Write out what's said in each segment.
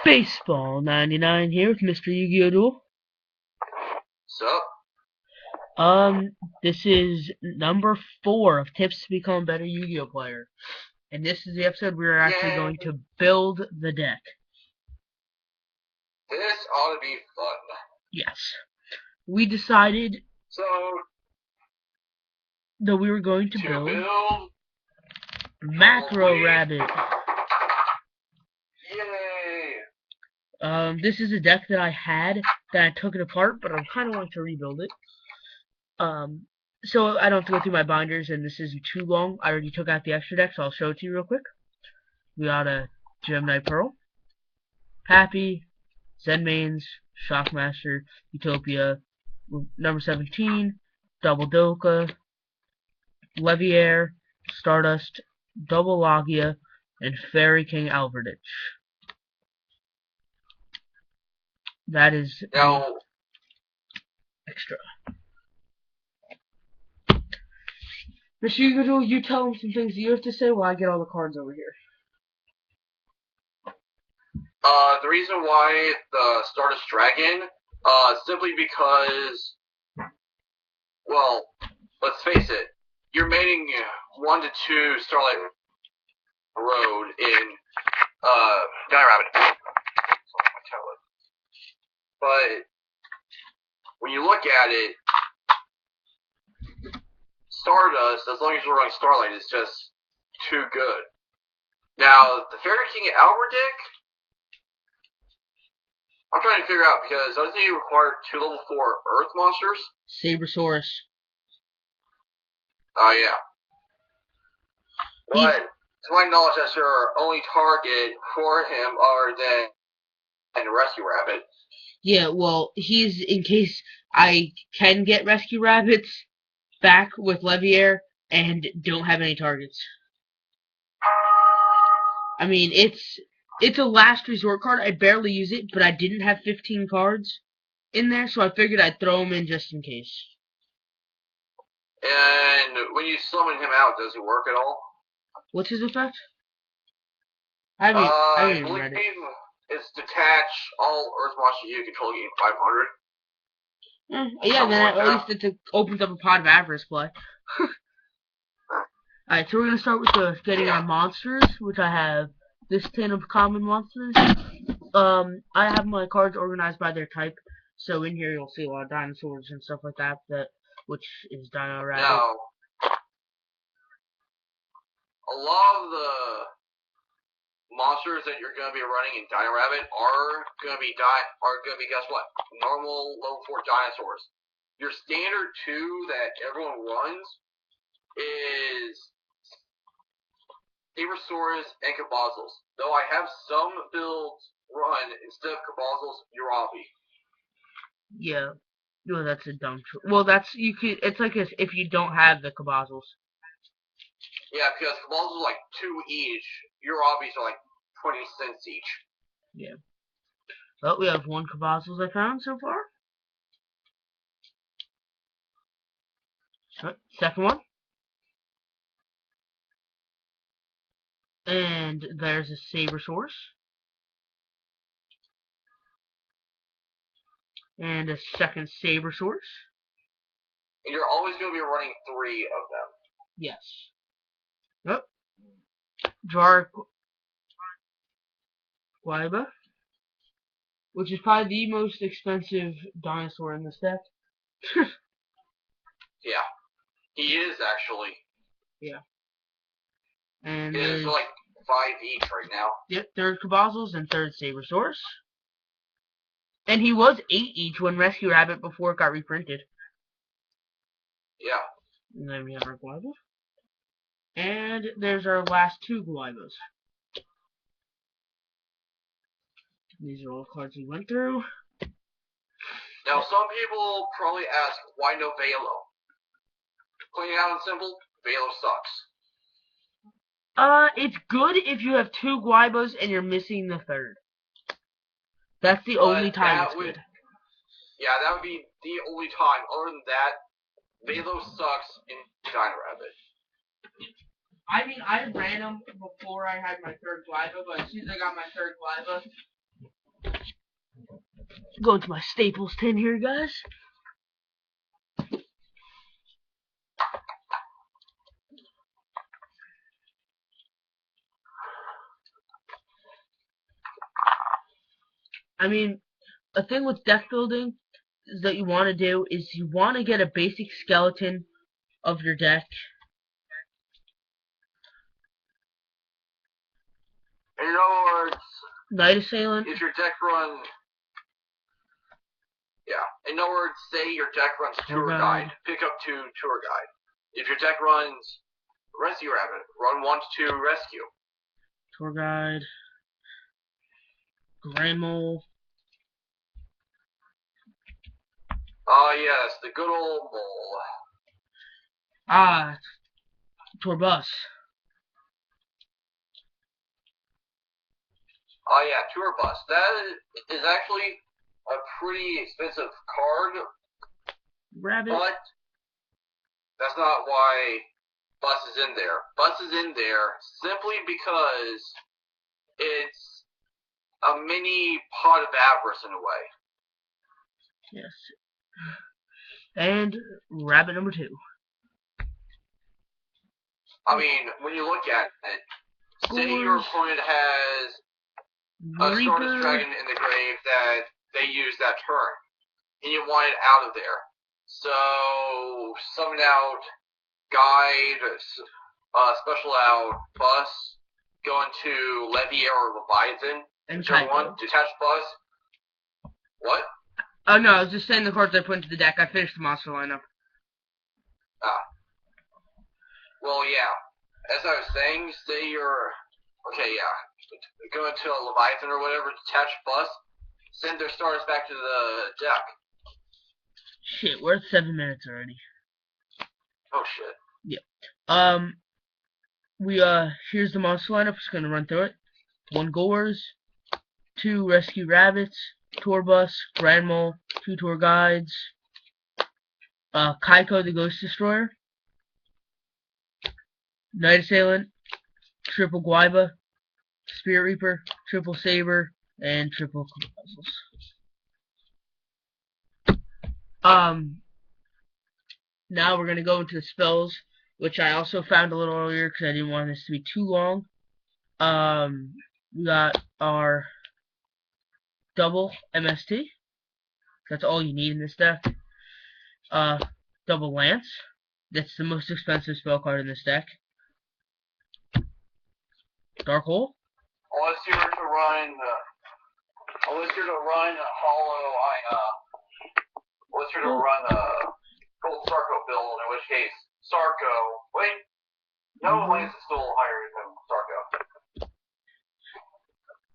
Baseball 99 here with Mr. Yu-Gi-Oh! Duel. So, This is number 4 of tips to become a better Yu-Gi-Oh! Player. And this is the episode we're actually yay! going to build the deck. This ought to be fun. Yes. We decided So, that we were going to to build build Macro Rabbit. Yay! This is a deck that I had that I took it apart, but I'm kind of wanting to rebuild it. So I don't have to go through my binders, and this isn't too long. I already took out the extra deck, so I'll show it to you real quick. We got a Gemini Pearl, Happy, Zenmains, Shockmaster, Utopia, number 17, Double Doka, Leviair, Stardust, Double Logia, and Fairy King Alverditch. That is Now, extra. Mr. Yu-Gi-Oh! You tell him some things that you have to say while I get all the cards over here. the reason why the Stardust Dragon, simply because, well, let's face it, you're mating 1 to 2 Starlight Road in, Giant Rabbit. But, when you look at it, Stardust, as long as you're running Starlight, is just too good. Now, the Fairy King Alverditch, I'm trying to figure out, because doesn't he require 2 level 4 Earth monsters? Sabersaurus. Oh, yeah. But, to my knowledge, that's your only target for him other than Rescue Rabbit. Yeah, well, he's in case I can get Rescue Rabbits back with Leviair and don't have any targets. I mean, it's a last resort card. I barely use it, but I didn't have 15 cards in there, so I figured I'd throw them in just in case. And when you summon him out, does it work at all? What's his effect? I haven't even read it. It's detach all Earth monsters you control gain 500. Yeah, then at least it opens up a pot of Avarice play. Alright, so we're going to start with getting our monsters, which I have this tin of common monsters. I have my cards organized by their type, so in here you'll see a lot of dinosaurs and stuff like that, which is Dino Rabbit. Now, a lot of the monsters that you're going to be running in Dino Rabbit are going to be guess what? Normal level 4 dinosaurs. Your standard 2 that everyone runs is Sabersaurus and Cabazos. Though I have some builds run instead of Cabazos, Urabi. Yeah. No, that's a dumb choice. Well, it's like this if you don't have the Cabazos. Yeah, because Cabazos are like 2 each. Urabis are like 20 cents each. Yeah. Well, we have one Cabazos I found so far. Second one. And there's a Sabersaurus. And a second Sabersaurus. And you're always going to be running 3 of them. Yes. Yep. Jar Guaiba, which is probably the most expensive dinosaur in this deck. Yeah. He is, actually. Yeah. And there's like 5 each right now. Yep, third Cabazos and third Sabersaurus. And he was 8 each when Rescue Rabbit before it got reprinted. Yeah. And then we have our Guaiba. And there's our last 2 Guaibas. These are all cards we went through. Now, some people probably ask, why no Velo? Plain out and simple, Velo sucks. It's good if you have 2 Guaibas and you're missing the third. That's the only time it's good. Yeah, that would be the only time. Other than that, Velo sucks in Dino Rabbit. I mean, I ran them before I had my third Guaiba, but as soon as I got my third Guaiba, Going to my Staples tin here, guys. I mean, a thing with deck building is that you want to do is you want to get a basic skeleton of your deck. In other words, Night Assailant. if your deck runs, in other words, say your deck runs Tour Guide, pick up 2 Tour Guide. If your deck runs Rescue Rabbit, run 1 to 2 Rescue. Tour Guide. Grand Mole. Ah, yes, the good old mole. Ah, Tour Bus. Oh yeah, Tour Bus. That is actually a pretty expensive card, Rabbit. but that's not why Bus is in there. Bus is in there simply because it's a mini pot of avarice in a way. Yes. And rabbit number 2. I mean, when you look at it, say your opponent has a Stardust Dragon in the grave that they use that turn, and you want it out of there. So, summon out Guide, special out Bus, go into Levy or Leviathan, and turn 1, detach Bus. What? Oh no, I was just saying the cards I put into the deck. I finished the monster lineup. Ah. Well, yeah. As I was saying, say you're... Okay, yeah. Go into a Leviathan or whatever, detach Bus, send their stars back to the deck. Shit, we're at 7 minutes already. Oh shit. Yep. Here's the monster lineup. Just gonna run through it. 1 Gores, 2 Rescue Rabbits, Tour Bus, Grand Mole, 2 Tour Guides, Kaiko the Ghost Destroyer, Night Assailant, Triple Guaiba, Spirit Reaper, Triple Saber, and Triple Puzzles. Now we're gonna go into the spells, which I also found a little earlier because I didn't want this to be too long. We got our double MST. That's all you need in this deck. Double Lance. That's the most expensive spell card in this deck. Dark Hole. Unless you're to run Gold Sarko build, in which case Sarko. Wait, no, Lance is still higher than Sarko.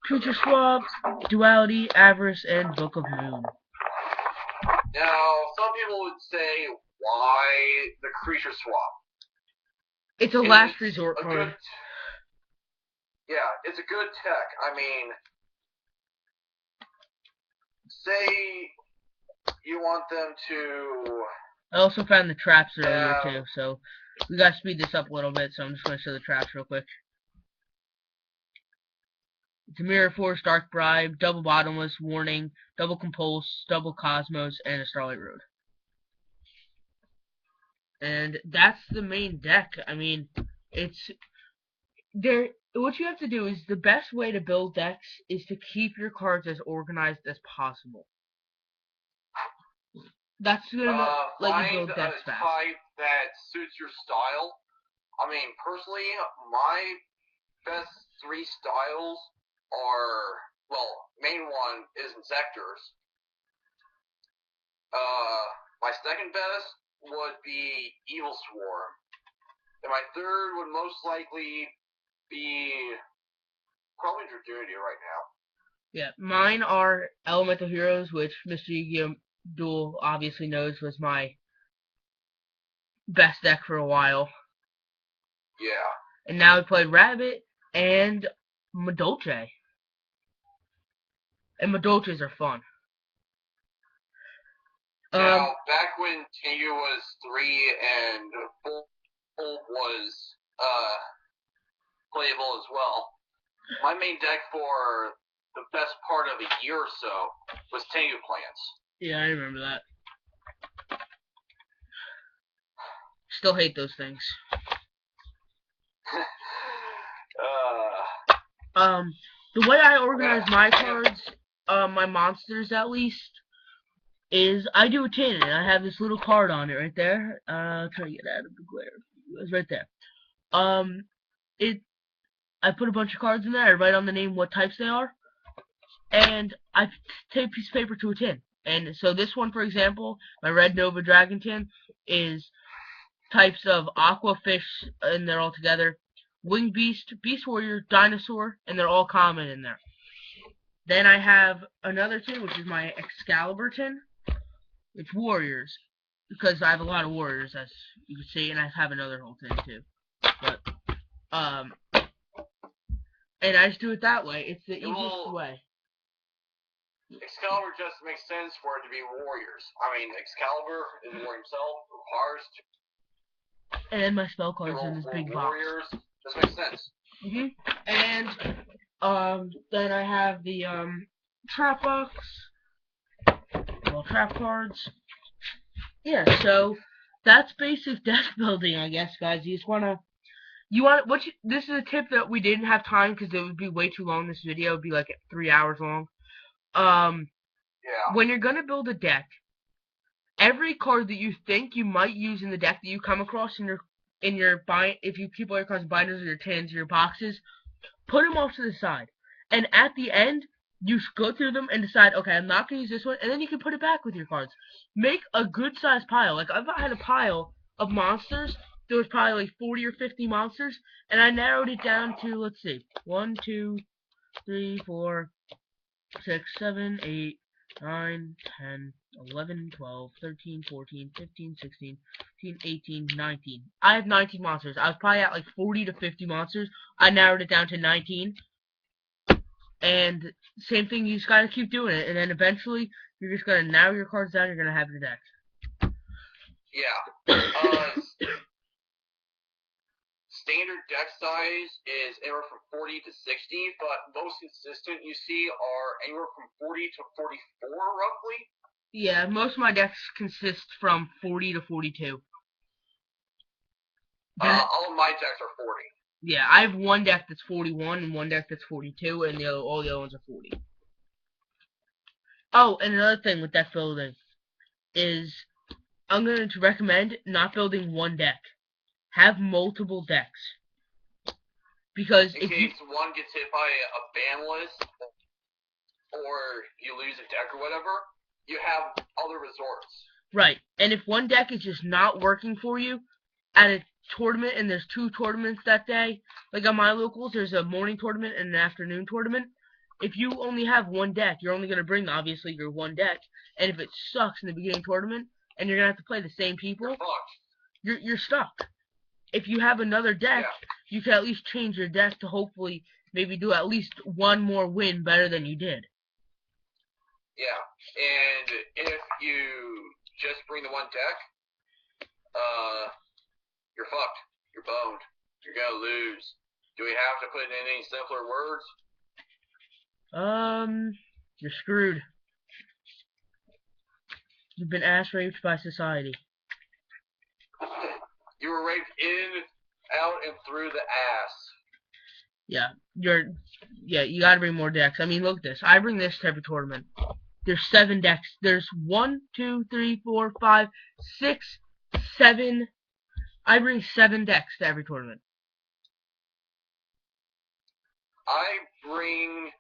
Creature Swap, Duality, Avarice, and Book of Moon. Now, some people would say, why the creature swap? It's a last resort card. Yeah, it's a good tech. I mean, say you want them to... I also found the traps earlier too, so we gotta speed this up a little bit, so I'm just gonna show the traps real quick. It's a Mirror Force, Dark Bribe, Double Bottomless, Warning, Double Compulse, Double Cosmos, and a Starlight Road. And that's the main deck. I mean, it's there. What you have to do is the best way to build decks is to keep your cards as organized as possible. That's gonna let you build decks fast. Find a type that suits your style. I mean, personally, my best 3 styles are, well, main one is Insectors. My second best would be Evil Swarm. And my third would most likely be probably Dragoonity right now. Yeah, mine are Elemental Heroes, which Mr. Yu-Gi-Oh! Duel obviously knows was my best deck for a while. Yeah. And now we played Rabbit and Madolche. And Madolches are fun. Now, back when TU was 3 and Bolt was playable as well, my main deck for the best best part of a year or so was Tengu plans. Yeah, I remember that. Still hate those things. The way I organize my cards, my monsters at least, is I do a tin, and I have this little card on it right there. Try to get out of the glare. It's right there. I put a bunch of cards in there. I write on the name what types they are, and I take a piece of paper to a tin. And so this one, for example, my Red Nova Dragon tin is types of Aqua, Fish, and they're all together. Winged Beast, Beast Warrior, Dinosaur, and they're all common in there. Then I have another tin, which is my Excalibur tin. It's Warriors, because I have a lot of Warriors, as you can see, and I have another whole tin too. But, and I just do it that way. It's the easiest way. Excalibur just makes sense for it to be Warriors. I mean, Excalibur is a warrior himself, requires to... And then my spell cards in this big box. Warriors, this makes sense. And, then I have the, trap box. Well, trap cards. Yeah, so that's basic deck building, I guess, guys. You just wanna, this is a tip that we didn't have time because it would be way too long. This video would be like 3 hours long. Yeah. When you're gonna build a deck, every card that you think you might use in the deck that you come across in your if you keep all your cards in binders or your tins or your boxes, put them off to the side. And at the end, you go through them and decide, okay, I'm not going to use this one, and then you can put it back with your cards. Make a good-sized pile. Like, I've had a pile of monsters. There was probably like 40 or 50 monsters, and I narrowed it down to, let's see, 1, 2, 3, 4, 6, 7, 8, 9, 10, 11, 12, 13, 14, 15, 16, 17, 18, 19. I have 19 monsters. I was probably at like 40 to 50 monsters. I narrowed it down to 19. And same thing, you just gotta keep doing it, and then eventually you're just gonna narrow your cards down. You're gonna have your deck. Yeah. Standard deck size is anywhere from 40 to 60, but most consistent you see are anywhere from 40 to 44, roughly. Yeah, most of my decks consist from 40 to 42. All of my decks are 40. Yeah, I have one deck that's 41 and one deck that's 42, and all the other ones are 40. Oh, and another thing with deck building is I'm going to recommend not building one deck. Have multiple decks. Because in case one gets hit by a ban list, or you lose a deck or whatever, you have other resorts. Right, and if one deck is just not working for you at a tournament, and there's 2 tournaments that day, like on my locals, there's a morning tournament and an afternoon tournament. If you only have one deck, you're only going to bring, obviously, your one deck, and if it sucks in the beginning tournament, and you're going to have to play the same people, you're stuck. If you have another deck, you can at least change your deck to hopefully maybe do at least one more win better than you did. Yeah, and if you just bring the one deck, you're fucked. You're boned. You're gonna lose. Do we have to put it in any simpler words? You're screwed. You've been ass raped by society. You were raped in, out, and through the ass. Yeah, you gotta bring more decks. I mean, look at this. I bring this to every tournament. There's 7 decks. There's 1, 2, 3, 4, 5, 6, 7. I bring 7 decks to every tournament. I bring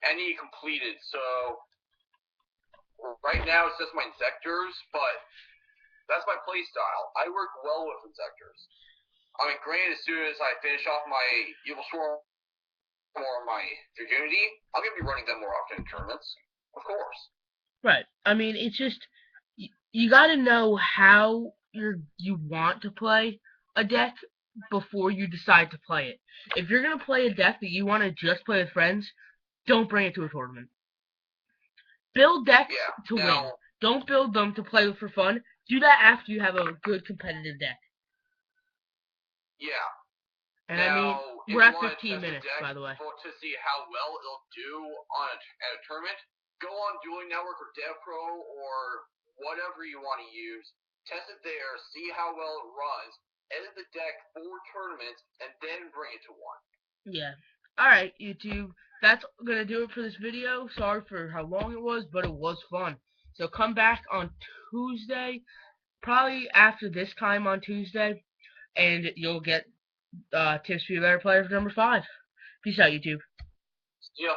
any completed, so right now it's just my Inzectors, but that's my play style. I work well with Inzectors. I mean, granted, as soon as I finish off my Evil Swarm or my Dragunity, I'm going to be running them more often in tournaments, of course. Right. I mean, it's just, you gotta know how you want to play a deck before you decide to play it. If you're gonna play a deck that you want to just play with friends, don't bring it to a tournament. Build decks to win. Don't build them to play with for fun. Do that after you have a good competitive deck. Yeah. And now, I mean, if We're you at want to 15 test the minutes, deck by the way. to see how well it'll do on at a tournament, go on Dueling Network or DevPro or whatever you want to use. Test it there, see how well it runs, edit the deck for tournaments, and then bring it to one. Yeah. Alright, YouTube. That's gonna do it for this video. Sorry for how long it was, but it was fun. So come back on Tuesday, probably after this time on Tuesday, and you'll get tips to be a better player for number 5. Peace out, YouTube. Yeah.